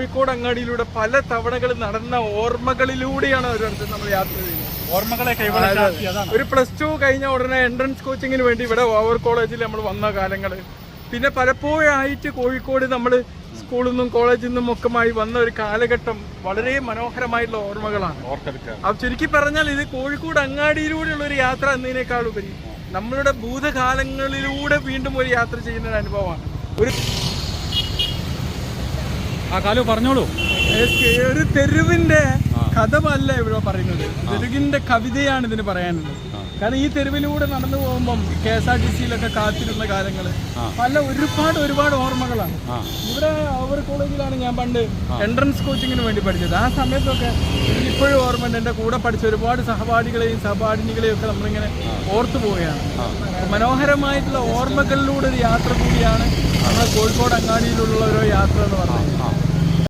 കോഴിക്കോട് അങ്ങാടിയിലൂടെ പല തവണകൾ നടന്ന ഓർമ്മകളിലൂടെയാണ് ഒരിടത്ത് നമ്മൾ യാത്ര ചെയ്യുന്നത്. ഓർമ്മകളൊക്കെ ഒരു +2 കഴിഞ്ഞ ഉടനെ എൻട്രൻസ് കോച്ചിങ്ങിന് വേണ്ടി ഇവിടെ ഓവർ കോളേജിൽ നമ്മൾ വന്ന കാലങ്ങൾ, പിന്നെ പലപ്പോഴായിട്ട് കോഴിക്കോട് നമ്മൾ സ്കൂളിൽ നിന്നും കോളേജിൽ നിന്നും ഒക്കെ വന്ന ഒരു കാലഘട്ടം വളരെ മനോഹരമായിട്ടുള്ള ഓർമ്മകളാണ്. അപ്പൊ ചുരുക്കി പറഞ്ഞാൽ ഇത് കോഴിക്കോട് അങ്ങാടിയിലൂടെയുള്ള ഒരു യാത്ര എന്നതിനേക്കാൾ ഉപരി നമ്മളുടെ ഭൂതകാലങ്ങളിലൂടെ വീണ്ടും ഒരു യാത്ര ചെയ്യുന്ന ഒരു അനുഭവമാണ്. പറഞ്ഞോളൂ. ഒരു തെരുവിന്റെ കഥമല്ല ഇവിടെ പറയുന്നത്, തെരുവിന്റെ കവിതയാണ് ഇതിന് പറയാനുള്ളത്. കാരണം ഈ തെരുവിലൂടെ നടന്നു പോകുമ്പം KSRTCയിലൊക്കെ കാത്തിരുന്ന കാലങ്ങള് ഒരുപാട് ഓർമ്മകളാണ്. ഇവിടെ ഓവർ കോളേജിലാണ് ഞാൻ പണ്ട് എൻട്രൻസ് കോച്ചിങ്ങിന് വേണ്ടി പഠിച്ചത്. ആ സമയത്തൊക്കെ ഇപ്പോഴും ഓർമ്മയുണ്ട്. എൻ്റെ കൂടെ പഠിച്ച ഒരുപാട് സഹപാഠികളെയും സഹപാഠിനികളെയും ഒക്കെ നമ്മളിങ്ങനെ ഓർത്തു പോവുകയാണ്. മനോഹരമായിട്ടുള്ള ഓർമ്മകളിലൂടെ ഒരു യാത്ര കൂടിയാണ് നമ്മുടെ കോഴിക്കോട് അങ്ങാടിയിലുള്ള ഓരോ യാത്ര എന്ന് പറയുന്നത്.